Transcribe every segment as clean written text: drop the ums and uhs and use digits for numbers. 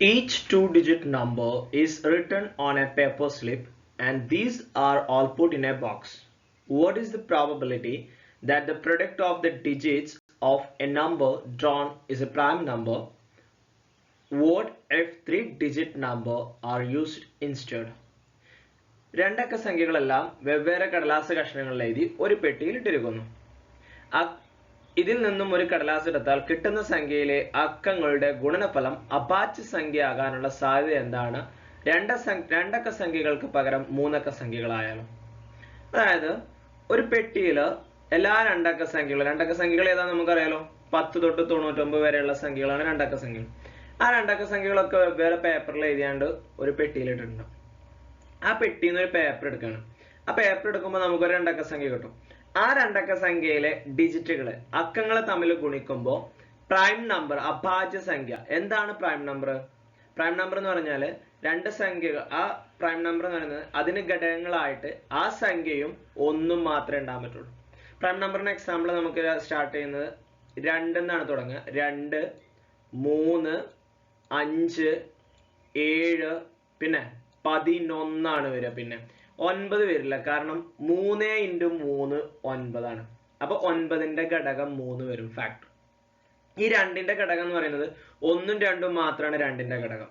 Each two-digit number is written on a paper slip and these are all put in a box. What is the probability that the product of the digits of a number drawn is a prime number? What if three-digit number are used instead? രണ്ടക്ക സംഖ്യകളെല്ലാം വെവ്വേറെ കടലാസ് കഷ്ണങ്ങളിൽ എഴുതി ഒരു പെട്ടിയിൽ ഇട്ടിരിക്കുന്നു. ഇതിൽ നിന്നും ഒരു കടലാസ് എടുത്താൽ കിട്ടുന്ന സംഖ്യയിലെ അക്കങ്ങളുടെ ഗുണനഫലം അഭാജ്യ സംഖ്യ ആകാനുള്ള സാധ്യത എന്താണ്? രണ്ടക്ക സംഖ്യകൾക്ക് പകരം മൂന്നക്ക സംഖ്യകളായാലും. അതായത് ഒരു പെട്ടിയിൽ എല്ലാ രണ്ടക്ക സംഖ്യകൾ ഏതാ നമുക്കറിയാലോ. 10 തൊട്ട് 99 വരെയുള്ള സംഖ്യകളാണ് രണ്ടക്ക സംഖ്യകൾ. ആ രണ്ടക്ക സംഖ്യകളൊക്കെ വെവ്വേറെ പേപ്പറിൽ എഴുതിയാണ്ട് ഒരു പെട്ടിയിലിട്ടുണ്ട്. ആ പെട്ടിയിൽ നിന്ന് ഒരു പേപ്പർ എടുക്കണം. ആ പേപ്പർ എടുക്കുമ്പോൾ നമുക്കൊരു രണ്ടക്ക സംഖ്യ കിട്ടും. ആ രണ്ടക്ക സംഖ്യയിലെ ഡിജിറ്റുകള് അക്കങ്ങളെ തമ്മിൽ ഗുണിക്കുമ്പോൾ പ്രൈം നമ്പർ അഭാജ്യ സംഖ്യ എന്താണ് പ്രൈം നമ്പർ? പ്രൈം നമ്പർ എന്ന് പറഞ്ഞാൽ രണ്ട് സംഖ്യകൾ, ആ പ്രൈം നമ്പർ എന്ന് പറയുന്നത് അതിന് ഘടകങ്ങളായിട്ട് ആ സംഖ്യയും ഒന്നും മാത്രമേ ഉണ്ടാകാൻ പറ്റുള്ളൂ. പ്രൈം നമ്പറിന് എക്സാമ്പിൾ നമുക്ക് സ്റ്റാർട്ട് ചെയ്യുന്നത് 2 എന്നാണ് തുടങ്ങുക. 2, 3, 5, 7, പിന്നെ 11 വരിക. പിന്നെ 9 വരില്ല, കാരണം 3 × 3 9 ആണ്. അപ്പൊ 9ന്റെ ഘടകം 3 വരും, ഫാക്ടർ. ഈ 2ന്റെ ഘടകം എന്ന് പറയുന്നത് 1ഉം 2ഉം മാത്രമാണ് 2ന്റെ ഘടകം.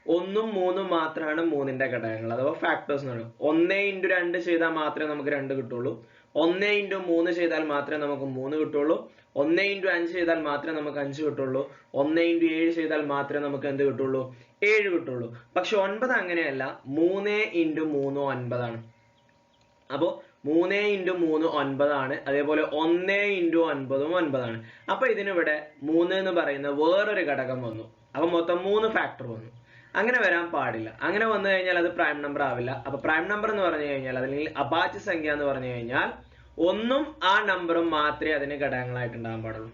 1ഉം 3ഉം മാത്രമാണ് 3ന്റെ ഘടകങ്ങൾ, അഥവാ ഫാക്ടേഴ്സ് എന്ന് പറയുന്നത്. 1 × 2 ചെയ്താൽ മാത്രമേ നമുക്ക് 2 കിട്ടുള്ളൂ. 1 × 3 ചെയ്താൽ മാത്രമേ നമുക്ക് 3 കിട്ടുള്ളൂ. 1 × 5 ചെയ്താൽ മാത്രമേ നമുക്ക് 5 കിട്ടുള്ളൂ. 1 × 7 ചെയ്താൽ മാത്രമേ നമുക്ക് എന്ത് കിട്ടുള്ളൂ? 7 കിട്ടുള്ളൂ. പക്ഷെ 9 അങ്ങനെയല്ല. 3 × 3 9 ആണ്. അപ്പോ 3 × 3 9 ആണ്. അതേപോലെ 1 × 9 9 ആണ്. അപ്പൊ ഇതിനിവിടെ 3 എന്ന് പറയുന്ന വേറൊരു ഘടകം വന്നു. അപ്പൊ മൊത്തം 3 ഫാക്ടർ വന്നു. അങ്ങനെ വരാൻ പാടില്ല. അങ്ങനെ വന്നു കഴിഞ്ഞാൽ അത് പ്രൈം നമ്പർ ആവില്ല. അപ്പൊ പ്രൈം നമ്പർ എന്ന് പറഞ്ഞു കഴിഞ്ഞാൽ, അല്ലെങ്കിൽ അഭാജ്യ സംഖ്യ എന്ന് പറഞ്ഞു കഴിഞ്ഞാൽ ഒന്നും ആ നമ്പറും മാത്രമേ അതിന് ഘടകങ്ങളായിട്ട് ഉണ്ടാകാൻ പാടുള്ളൂ.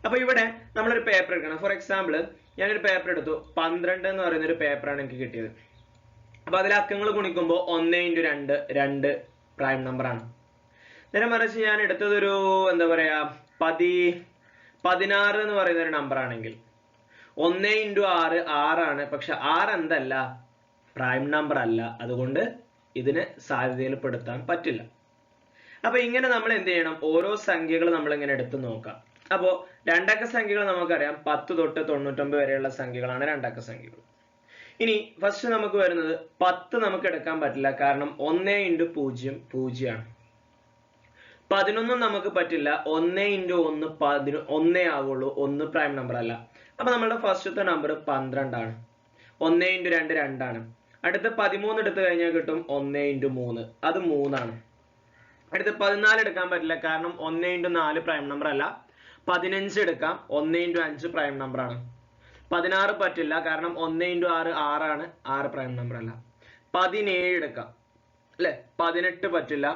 അപ്പൊ ഇവിടെ നമ്മളൊരു പേപ്പർ എടുക്കണം. ഫോർ എക്സാമ്പിൾ, ഞാനൊരു പേപ്പർ എടുത്തു. 12 എന്ന് പറയുന്ന ഒരു പേപ്പറാണ് എനിക്ക് കിട്ടിയത്. അപ്പൊ അതിൽ അക്കങ്ങൾ ഗുണിക്കുമ്പോൾ 1 × 2 2 പ്രൈം നമ്പർ ആണ്. നേരെ മറിച്ച് ഞാൻ എടുത്തതൊരു എന്താ പറയാ 16 എന്ന് പറയുന്ന ഒരു നമ്പർ ആണെങ്കിൽ 1 × 6 6 ആണ്. പക്ഷെ 6 എന്തല്ല? പ്രൈം നമ്പർ അല്ല. അതുകൊണ്ട് ഇതിന് സാധ്യതയിൽ പെടുത്താൻ പറ്റില്ല. അപ്പൊ ഇങ്ങനെ നമ്മൾ എന്ത് ചെയ്യണം? ഓരോ സംഖ്യകൾ നമ്മൾ ഇങ്ങനെ എടുത്തു നോക്കാം. അപ്പോ രണ്ടക്ക സംഖ്യകൾ നമുക്കറിയാം 10 തൊട്ട് 99 വരെയുള്ള സംഖ്യകളാണ് രണ്ടക്ക സംഖ്യകൾ. ഇനി ഫസ്റ്റ് നമുക്ക് വരുന്നത് 10 നമുക്ക് എടുക്കാൻ പറ്റില്ല, കാരണം 1 × 0 0 ആണ്. 11 നമുക്ക് പറ്റില്ല. 1 × 1 1 ആവുള്ളൂ. 1 പ്രൈം നമ്പർ അല്ല. അപ്പൊ നമ്മളുടെ ഫസ്റ്റത്തെ നമ്പർ 12 ആണ്. 1 × 2 2 ആണ്. അടുത്ത് 13 എടുത്തു കഴിഞ്ഞാൽ കിട്ടും 1 × 3, അത് 3 ആണ്. അടുത്ത് 14 എടുക്കാൻ പറ്റില്ല, കാരണം 1 × 4 പ്രൈം നമ്പർ അല്ല. 15 എടുക്കാം. 1 × 5 പ്രൈം നമ്പർ ആണ്. 16 പറ്റില്ല, കാരണം 1 × 6 6 ആണ്. 6 പ്രൈം നമ്പർ അല്ല. 17 എടുക്കാം അല്ലെ. 18 പറ്റില്ല.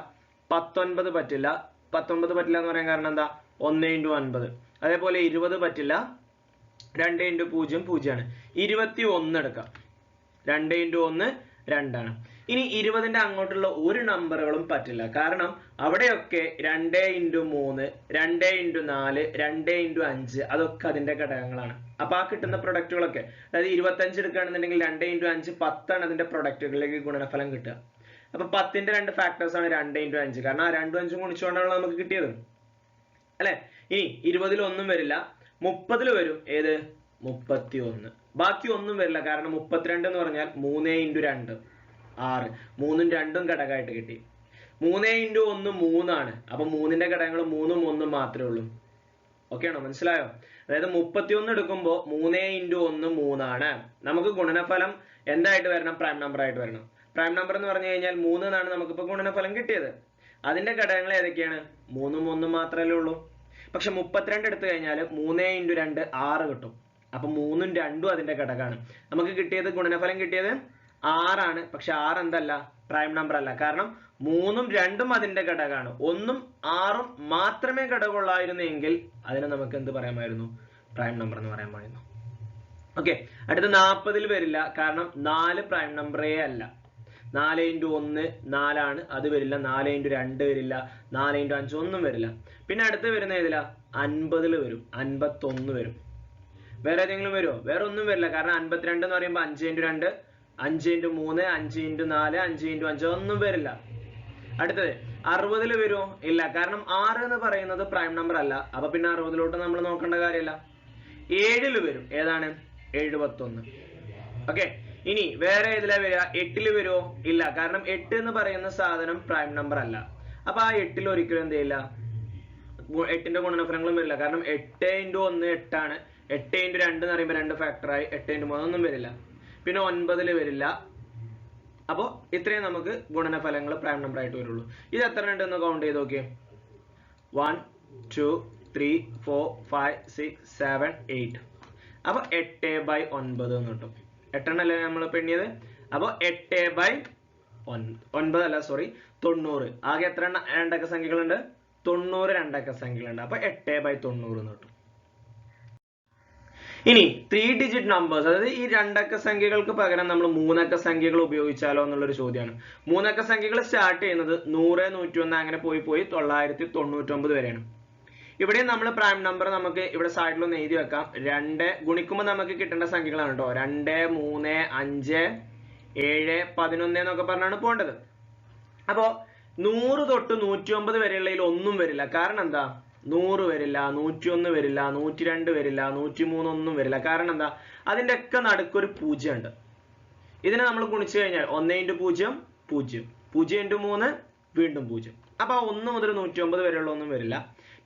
19 പറ്റില്ല. 19 പറ്റില്ല എന്ന് പറയാൻ കാരണം എന്താ? 1 × 9. അതേപോലെ 20 പറ്റില്ല. 2 × 0 0 ആണ്. 21 എടുക്കാം. 2 × 1 2 ആണ്. ഇനി 20ന്റെ അങ്ങോട്ടുള്ള ഒരു നമ്പറുകളും പറ്റില്ല, കാരണം അവിടെയൊക്കെ 2 × 3 2 × 4 2 × 5 അതൊക്കെ അതിന്റെ ഘടകങ്ങളാണ്. അപ്പൊ ആ കിട്ടുന്ന പ്രൊഡക്റ്റുകളൊക്കെ, അതായത് 25 എടുക്കുകയാണെന്നുണ്ടെങ്കിൽ 2 × 5 10 ആണ് അതിന്റെ പ്രൊഡക്റ്റുകളിലേക്ക് ഗുണനഫലം കിട്ടുക. അപ്പൊ 10ന്റെ 2 ഫാക്ടേഴ്സ് ആണ് 2 × 5, കാരണം ആ 2ഉം 5ഉം ഗുണിച്ചുകൊണ്ടാണ് നമുക്ക് കിട്ടിയത് അല്ലെ. ഇനി 20ൽ ഒന്നും വരില്ല. 30ൽ വരും. ഏത്? 31. ബാക്കി ഒന്നും വരില്ല, കാരണം 32 എന്ന് പറഞ്ഞാൽ 3 × 2 6. 3ഉം 2ഉം ഘടകമായിട്ട് കിട്ടി. 3 × 1 3 ആണ്. അപ്പൊ 3ന്റെ ഘടകങ്ങൾ 3ഉം 1ഉം മാത്രമേ ഉള്ളൂ. ഓക്കെ ആണോ? മനസ്സിലായോ? അതായത് 31 എടുക്കുമ്പോൾ 3 × 1 3 ആണ്. നമുക്ക് ഗുണനഫലം എന്തായിട്ട് വരണം? പ്രൈം നമ്പർ ആയിട്ട് വരണം. പ്രൈം നമ്പർ എന്ന് പറഞ്ഞു കഴിഞ്ഞാൽ 3 എന്നാണ് നമുക്കിപ്പോ ഗുണനഫലം കിട്ടിയത്. അതിന്റെ ഘടകങ്ങൾ ഏതൊക്കെയാണ്? 3ഉം 1ഉം മാത്രമേ ഉള്ളൂ. പക്ഷെ 32 എടുത്തു കഴിഞ്ഞാൽ 3 × 2 6 കിട്ടും. അപ്പൊ 3ഉം 2ഉം അതിന്റെ ഘടകമാണ്. നമുക്ക് കിട്ടിയത് ഗുണനഫലം കിട്ടിയത് 6 ആണ്. പക്ഷെ 6 എന്തല്ല? പ്രൈം നമ്പർ അല്ല, കാരണം 3ഉം 2ഉം അതിന്റെ ഘടകമാണ്. 1ഉം 6ഉം മാത്രമേ ഘടകമുള്ളായിരുന്നെങ്കിൽ അതിനെ നമുക്ക് എന്ത് പറയാമായിരുന്നു? പ്രൈം നമ്പർ എന്ന് പറയാമായിരുന്നു. ഓക്കെ. അടുത്ത 40ൽ വരില്ല, കാരണം 4 പ്രൈം നമ്പറേ അല്ല. 4 × 1 4 ആണ്, അത് വരില്ല. 4 × 2 വരില്ല. 4 × 5 ഒന്നും വരില്ല. പിന്നെ അടുത്ത് വരുന്ന ഏതിലാ? 50ൽ വരും. 51 വരും. വേറെ ഏതെങ്കിലും വരുമോ? വേറെ ഒന്നും വരില്ല. കാരണം 52 എന്ന് പറയുമ്പോൾ 5 × 2, 5 × 3, 5 × 4, 5 × 5 ഒന്നും വരില്ല. അടുത്തത് 60 വരുമോ? ഇല്ല. കാരണം 6 എന്ന് പറയുന്നത് പ്രൈം നമ്പർ അല്ല. അപ്പൊ പിന്നെ 60 നമ്മൾ നോക്കേണ്ട കാര്യമില്ല. 7 വരും. ഏതാണ്? 71. ഓക്കെ. ഇനി വേറെ ഏതിലാ വരിക? 8 വരുമോ? ഇല്ല. കാരണം 8 എന്ന് പറയുന്ന സാധനം പ്രൈം നമ്പർ അല്ല. അപ്പൊ ആ 8 ഒരിക്കലും എന്ത് ചെയ്യില്ല, 8ന്റെ ഗുണനഫലങ്ങളും വരില്ല. കാരണം 8 × 1 8 ആണ്. 8 × 2 എന്ന് പറയുമ്പോൾ 2 ഫാക്ടറായി. 8 × 3 ഒന്നും വരില്ല. പിന്നെ 9 വരില്ല. അപ്പോൾ ഇത്രയും നമുക്ക് ഗുണനഫലങ്ങൾ പ്രൈം നമ്പർ ആയിട്ട് വരുള്ളൂ. ഇത് എത്ര ഉണ്ടെന്ന് കൗണ്ട് ചെയ്ത് നോക്കിയേ. 1 2 3 4 5 6 7 8. അപ്പൊ 8/9 എന്ന് കിട്ടും. 8 എണ്ണല്ലേ നമ്മൾ പെണ്ണിയത്. അപ്പൊ 8/9 അല്ല, സോറി, 90. ആകെ എത്ര രണ്ടക്ക സംഖ്യകളുണ്ട്? 90 രണ്ടക്ക സംഖ്യകളുണ്ട്. അപ്പൊ 8/90 എന്ന് കിട്ടും. ഇനി 3 ഡിജിറ്റ് നമ്പേഴ്സ്, അതായത് ഈ രണ്ടക്ക സംഖ്യകൾക്ക് പകരം നമ്മൾ 3 അക്ക സംഖ്യകൾ ഉപയോഗിച്ചാലോ എന്നുള്ളൊരു ചോദ്യമാണ്. 3 അക്ക സംഖ്യകൾ സ്റ്റാർട്ട് ചെയ്യുന്നത് 100, 101 അങ്ങനെ പോയി 999 വരെയാണ്. ഇവിടെ നമ്മൾ പ്രൈം നമ്പർ നമുക്ക് ഇവിടെ സൈഡിലൊന്ന് എഴുതി വെക്കാം. 2 ഗുണിക്കുമ്പോൾ നമുക്ക് കിട്ടേണ്ട സംഖ്യകളാണ് കേട്ടോ. 2 3 5 7 11 എന്നൊക്കെ പറഞ്ഞാണ് പോകേണ്ടത്. അപ്പോ 100 തൊട്ട് 109 വരെയുള്ളതിൽ ഒന്നും വരില്ല. കാരണം എന്താ? 100 വരില്ല, 101 വരില്ല, 102 വരില്ല, 103 ഒന്നും വരില്ല. കാരണം എന്താ? അതിന്റെ ഒക്കെ നടുക്കൊരു 0 ഉണ്ട്. ഇതിനെ നമ്മൾ ഗുണിച്ചു കഴിഞ്ഞാൽ 1 × 0 0, 0 × 3 വീണ്ടും 0. അപ്പൊ 1 മുതൽ 109 വരെയുള്ള ഒന്നും വരില്ല.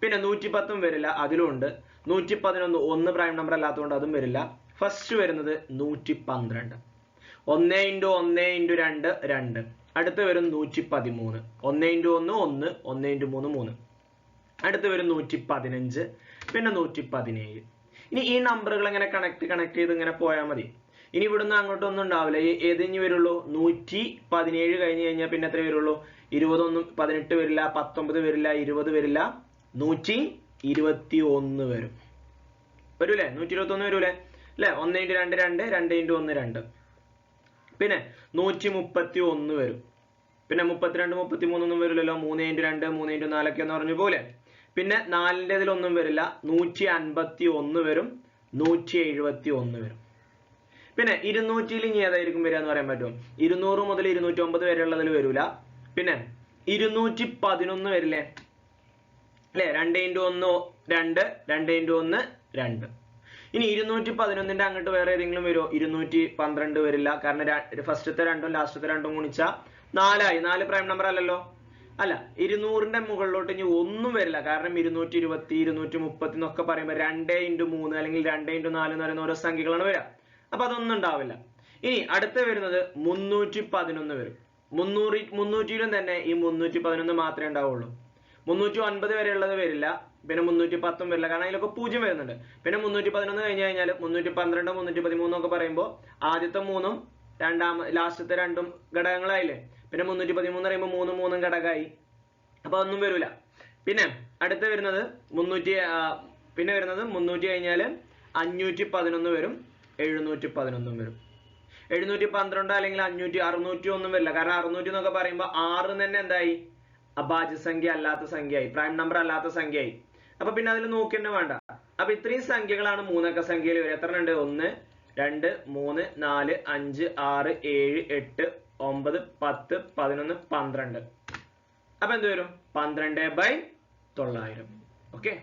പിന്നെ 110 വരില്ല, അതിലും ഉണ്ട്. 111 1 പ്രൈം നമ്പർ അല്ലാത്തതുകൊണ്ട് അതും വരില്ല. ഫസ്റ്റ് വരുന്നത് 112. 1 × 1 × 2 2. അടുത്ത് വരും 113. 1 × 1 1, 1 × 3 3. അടുത്ത് വരും 115, പിന്നെ 117. ഇനി ഈ നമ്പറുകൾ എങ്ങനെ കണക്ട് ചെയ്ത് ഇങ്ങനെ പോയാൽ മതി. ഇനി ഇവിടുന്ന് അങ്ങോട്ടൊന്നും ഉണ്ടാവില്ല. ഏതിഞ്ഞ് വരുള്ളൂ? 117 കഴിഞ്ഞ് കഴിഞ്ഞാൽ പിന്നെ എത്ര വരുള്ളൂ? 20 18 വരില്ല, 19 വരില്ല, 20 വരില്ല, 121 വരും. വരൂലേ? 121 വരൂലേ അല്ലെ? 1 × 2 2, 2 × 1 2. പിന്നെ 131 വരും. പിന്നെ 32 33 ഒന്നും വരില്ലല്ലോ. 3 × 2 3 × 4 ഒക്കെ എന്ന് പറഞ്ഞു പോലെ. പിന്നെ 4ന്റെ ഇതിലൊന്നും വരില്ല. 151 വരും, 171 വരും. പിന്നെ 200 ഇനി ഏതായിരിക്കും വരിക എന്ന് പറയാൻ പറ്റുമോ? 200 മുതൽ 209 വരെ ഉള്ളതിൽ വരൂല. പിന്നെ 211 വരില്ലേ അല്ലെ? 2 × 1 2, 2 × 1 2. ഇനി 211ന്റെ അങ്ങോട്ട് വേറെ ഏതെങ്കിലും വരുമോ? 212 വരില്ല. കാരണം ഫസ്റ്റത്തെ രണ്ടും ലാസ്റ്റത്തെ രണ്ടും ഗുണിച്ചാ 4 ആയി. 4 പ്രൈം നമ്പർ അല്ലല്ലോ. അല്ല, 200ന്റെ മുകളിലോട്ട് ഇനി ഒന്നും വരില്ല. കാരണം 220 230 എന്നൊക്കെ പറയുമ്പോൾ 2 × 3 അല്ലെങ്കിൽ 2 × 4 എന്ന് പറയുന്ന ഓരോ സംഖ്യകളാണ് വരിക. അപ്പൊ അതൊന്നും ഉണ്ടാവില്ല. ഇനി അടുത്ത് വരുന്നത് 311 വരും. 300യിലും തന്നെ ഈ 311 മാത്രമേ ഉണ്ടാവുള്ളൂ. 309 വരെയുള്ളത് വരില്ല. പിന്നെ 310 വരില്ല. കാരണം അതിലൊക്കെ 0 വരുന്നുണ്ട്. പിന്നെ 311 കഴിഞ്ഞ് കഴിഞ്ഞാൽ 312 313 ഒക്കെ പറയുമ്പോൾ ആദ്യത്തെ 3ഉം ലാസ്റ്റത്തെ 2ഉം ഘടകങ്ങളായില്ലേ. പിന്നെ 313 പറയുമ്പോൾ 3 3 ഘടകമായി. അപ്പൊ അതൊന്നും വരില്ല. പിന്നെ അടുത്ത് വരുന്നത് 300 കഴിഞ്ഞാൽ 511 വരും, 711 വരും. 712 അല്ലെങ്കിൽ 500 600 ഒന്നും വരില്ല. കാരണം 600 എന്നൊക്കെ പറയുമ്പോൾ 6 തന്നെ എന്തായി? അഭാജ്യസംഖ്യ അല്ലാത്ത സംഖ്യയായി, പ്രൈം നമ്പർ അല്ലാത്ത സംഖ്യയായി. അപ്പൊ പിന്നെ അതിൽ നോക്കേണ്ട വേണ്ട. അപ്പൊ ഇത്രയും സംഖ്യകളാണ് 3 അക്ക സംഖ്യയിൽ വരിക. എത്ര ഉണ്ട്? 1 2 3 4 5 6 7 8 9 10 11 12. അപ്പൊ എന്ത് വരും? 12/900. ഓക്കെ.